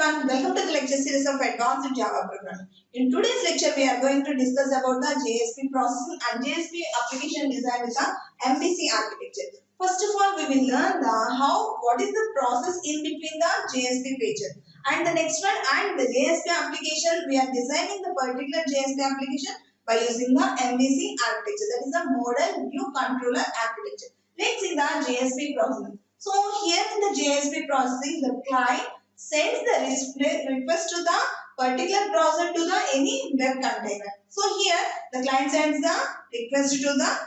everyone, welcome to the lecture series of Advanced Java Programming. In today's lecture, we are going to discuss about the JSP processing and JSP application design with the MVC architecture. First of all, we will learn what is the process in between the JSP pages. And the next one, and the JSP application, we are designing the particular JSP application by using the MVC architecture. That is the Model View Controller architecture. Let's see the JSP processing. So here in the JSP processing, the client sends the request to the particular browser to the any web container. So here the client sends the request to the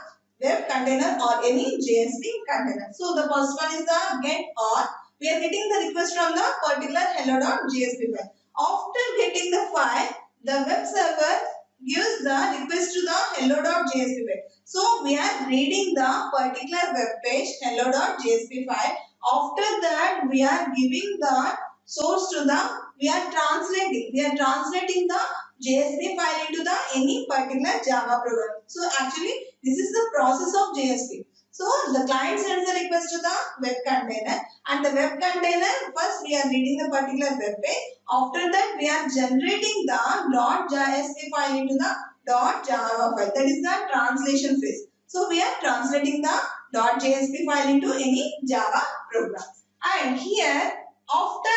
web container or any JSP container. So the first one is the get, or we are getting the request from the particular hello.jsp file. After getting the file, the web server gives the request to the hello.jsp file. So we are reading the particular web page hello.jsp file. After that, we are giving the source to the, we are translating the JSP file into the any particular Java program. So actually this is the process of JSP. So the client sends the request to the web container, and the web container, first we are reading the particular web page. After that we are generating the .jsp file into the .java file. That is the translation phase. So we are translating the .jsp file into any Java program. And here, after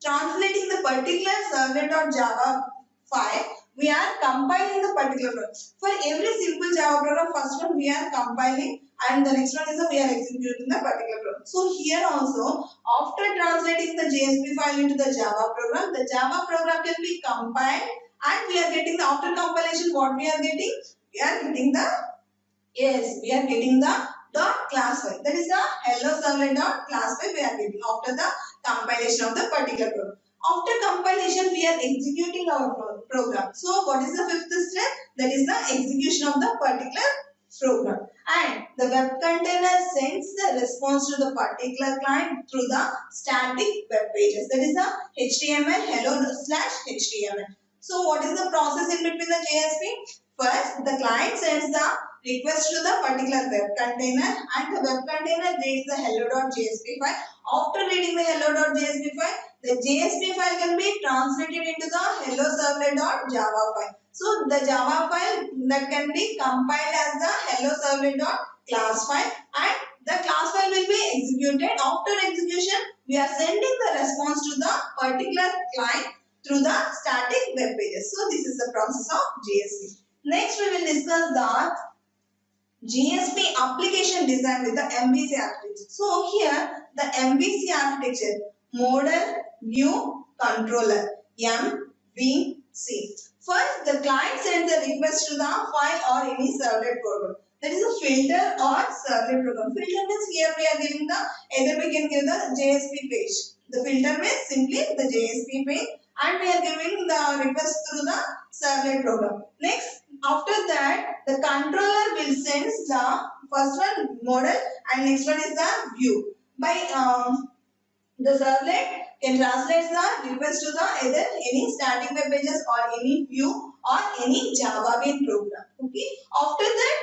translating the particular servlet.java file, we are compiling the particular program. For every simple Java program, first one we are compiling, and the next one is we are executing the particular program. So here also, after translating the JSP file into the Java program, the Java program can be compiled, and we are getting the, after compilation, what we are getting? We are getting the, yes, we are getting the .class file. That is the hello servlet.class file we are getting after the compilation of the particular program. After compilation, we are executing our program. So what is the fifth step? That is the execution of the particular program. And the web container sends the response to the particular client through the static web pages. That is the HTML hello/HTML. So what is the process in between the JSP? First, the client sends the request to the particular web container, and the web container reads the hello.jsp file. After reading the hello.jsp file, the JSP file can be translated into the hello servlet.java file. So the Java file that can be compiled as the hello servlet.class file, and the class file will be executed. After execution, we are sending the response to the particular client through the static web pages. So this is the process of JSP. Next, we will discuss the JSP application design with the MVC architecture. So here the MVC architecture, Model View Controller, MVC. First, the client sends a request to the file or any servlet program. That is a filter or servlet program. Filter means here we are giving the, either we can give the JSP page. The filter means simply the JSP page, and we are giving the request through the servlet program. Next, after that, the controller will send the first one model, and next one is the view. By the servlet can translate the request to the either any static web pages or any view or any Java Bean program. Okay. After that,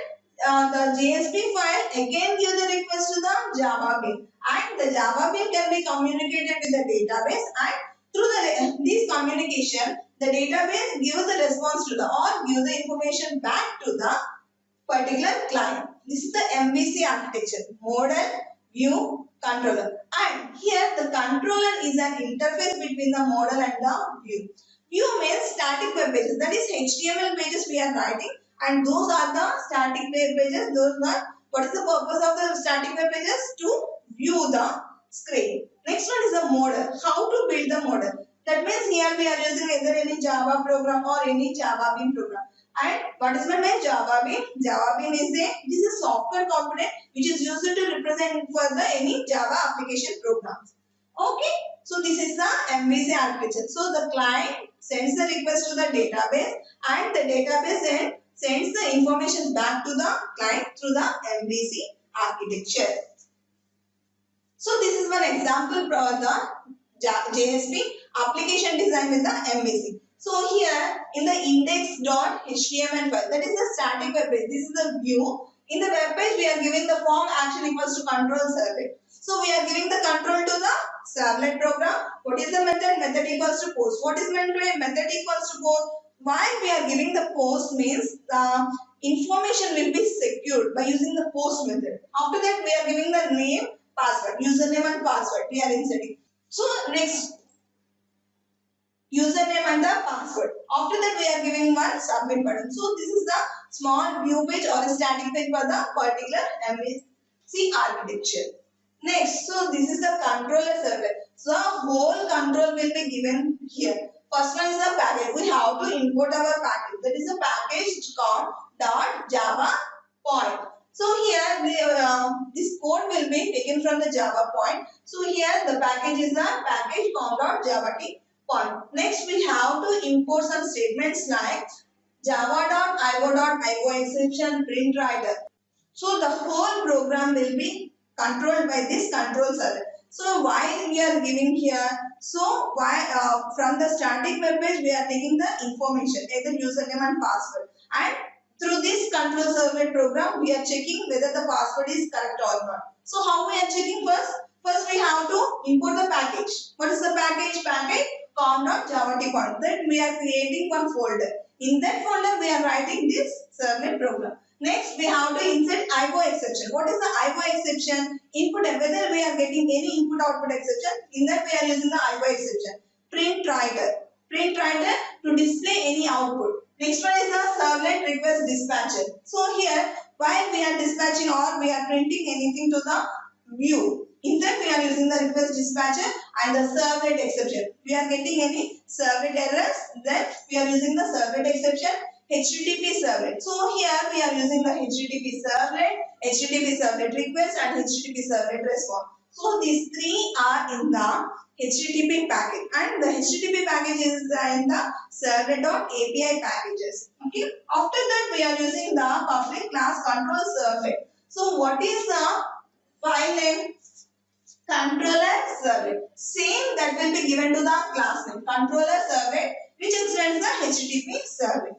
the JSP file again give the request to the Java Bean, and the Java Bean can be communicated with the database, and through this communication, the database gives the response to the, or give the information back to the particular client. This is the MVC architecture, Model View Controller. And here the controller is an interface between the model and the view. View means static web pages. That is HTML pages we are writing, and those are the static web pages. Those are, what is the purpose of the static web pages? To view the screen. Next one is the model. How to build the model? That means here we are using either any Java program or any Java Bean program. And what is meant by Java Bean? Java Bean is a software component which is used to represent for the any Java application programs. Okay. So this is the MVC architecture. So the client sends the request to the database, and the database sends the information back to the client through the MVC architecture. So this is one example for the JSP application design with the MVC. So here in the index.html file, that is the static web page. This is the view. In the web page, we are giving the form action equals to control servlet. So we are giving the control to the servlet program. What is the method? Method equals to post. What is meant by method equals to post? Why we are giving the post means the information will be secured by using the post method. After that we are giving the name, password, username and password we are inserting. So next, username and the password. After that we are giving one submit button. So this is the small view page or a static page for the particular MVC architecture. Next, so this is the controller server. So whole control will be given here. First one is the package. We have to import our package. That is a package called .java point. So here this code will be taken from the Java point. So here the package is the package com.java point. Next we have to import some statements like java.io.io exception print writer. So the whole program will be controlled by this control server. So why we are giving here? So why from the static web page we are taking the information, either username and password, and through this control server program we are checking whether the password is correct or not. So how we are checking first? First we have to import the package. What is the package? Package com.java point. Then we are creating one folder. In that folder we are writing this servlet program. Next, we have to insert IO exception. What is the IO exception? Input, whether we are getting any input output exception, in that we are using the IO exception. Print writer. Print writer to display any output. Next one is the servlet request dispatcher. So here, while we are dispatching or we are printing anything to the view, in that we are using the request dispatcher and the servlet exception. We are getting any servlet errors, then we are using the servlet exception. HTTP servlet. So here we are using the HTTP servlet request and HTTP servlet response. So these three are in the HTTP package, and the HTTP package is in the servlet.api packages. Okay. After that we are using the public class control servlet. So what is the file name? Controller servlet. Same that will be given to the class name. Controller servlet, which extends the HTTP servlet.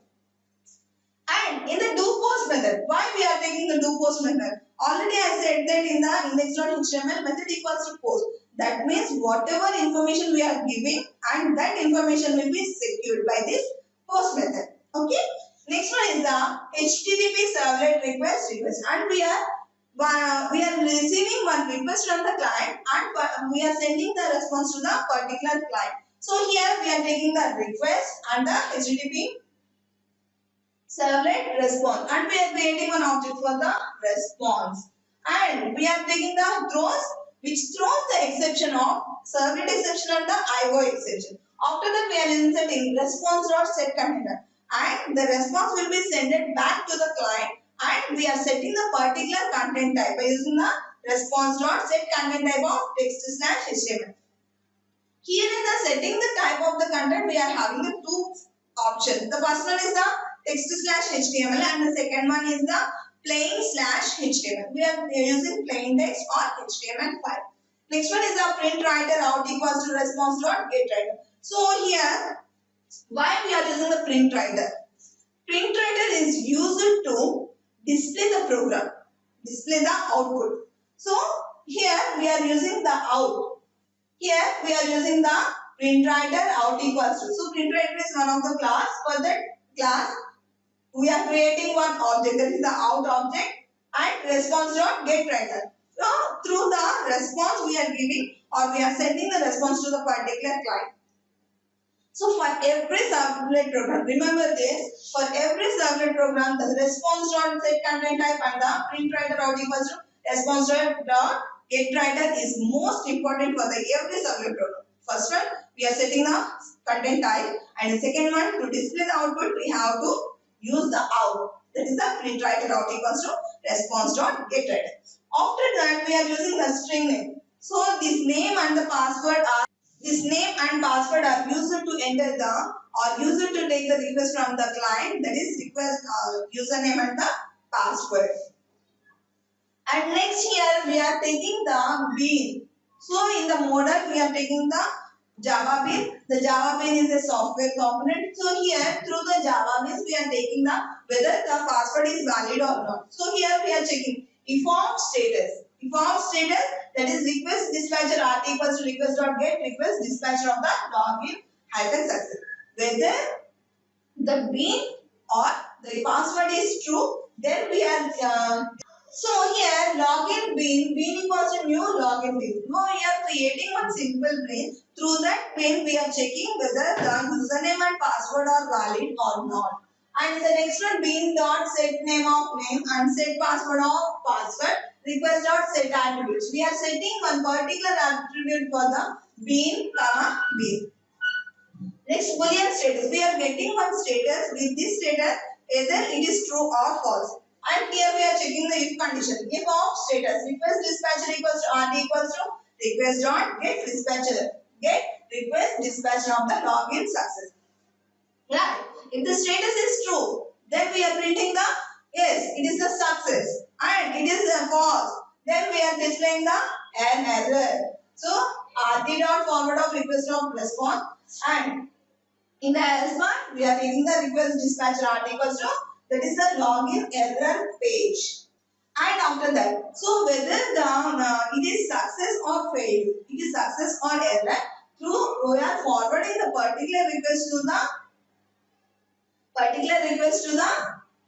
And in the doPost method, why we are taking the doPost method? Already I said that in the index.html method equals to post. That means whatever information we are giving, and that information will be secured by this post method. Okay. Next one is the HTTP servlet request, and we are receiving one request from the client, and we are sending the response to the particular client. So here we are taking the request and the HTTP servlet response, and we are creating one object for the response, and we are taking the throws, which throws the exception of servlet exception and the IO exception. After that we are inserting response.setContainer, and the response will be sent back to the client, and we are setting the particular content type by using the response.setContent type of text/html. Here in the setting the type of the content, we are having the two options. The first one is the text/html and the second one is the plain/html. We are using plain text or HTML5. Next one is the print writer out equals to response.getWriter. So here, why we are using the print writer? Print writer is used to display the program, display the output. So here we are using the out. Here we are using the print writer out equals to. So print writer is one of the class. For that class, we are creating one object, that is the out object, and response.getWriter. So through the response we are giving, or we are sending the response to the particular client. So for every servlet program, remember this, for every servlet program, the response.setContent type and the print writer out equals to response.getWriter is most important for the every servlet program. First one, we are setting the content type, and the second one, to display the output, we have to use the out. That is the print writer out equals to response.getWriter. After that, we are using the string name. So this name and the password are used to enter the, or used to take the request from the client, that is request username and the password. And next here we are taking the bean. So in the model we are taking the Java bean. The Java bean is a software component. So here through the Java beans we are taking the whether the password is valid or not. So here we are checking if of status. Form status, that is request dispatcher RT equals to request dot get request dispatcher of the login hyphen success. Whether the bean or the password is true, then we are so here login bean equals to new login bean. Now we are creating one simple bean. Through that bean we are checking whether the username and password are valid or not. And the next one bean dot set name of name and set password of password request dot set attributes. We are setting one particular attribute for the bean comma bean. Next, Boolean status. We are getting one status. With this status, either it is true or false. And here we are checking the if condition. If of status, request dispatcher equals to RD equals to request dot get dispatcher. Get request dispatcher of the login success. Right. If the status is true, then we are printing the yes, it is a success. And it is a false. Then we are displaying the an error. So, RD dot forward of request of response and in the else part, we are taking the request dispatcher articles to that is the login error page. And after that, so whether the it is success or failure, it is success or error through we are forwarding the particular request to the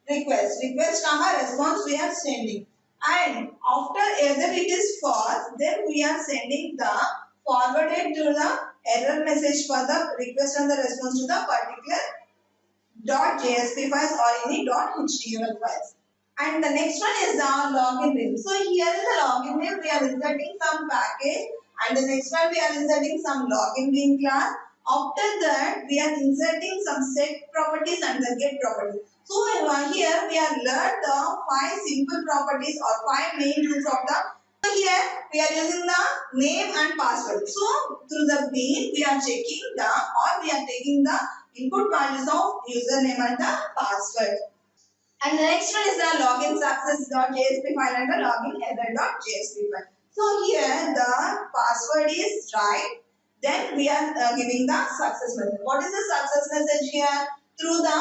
request comma response we are sending. And after either it is false, then we are sending the forwarded to the error message for the request and the response to the particular .jsp files or any .html files. And the next one is the login name. So here in the login name we are inserting some package and the next one we are inserting some login bean class. After that we are inserting some set properties and the get properties. So here we have learned the 5 simple properties or 5 main rules of the. So here we are using the name and password. So through the bean we are checking the or we are taking the input values of username and the password. And the next one is the login success.jsp file and the login error.jsp file. So here the password is right. Then we are giving the success message. What is the success message here? Through the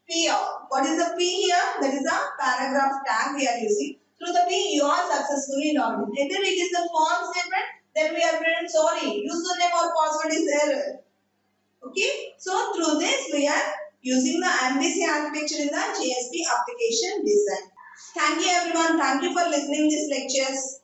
P. What is the P here? That is a paragraph tag we are using. Through the P, you are successfully logged in. Either it is the form statement, then we are printing sorry, username or password is error. Okay, so through this we are using the MVC architecture in the JSP application design. Thank you everyone. Thank you for listening these lectures.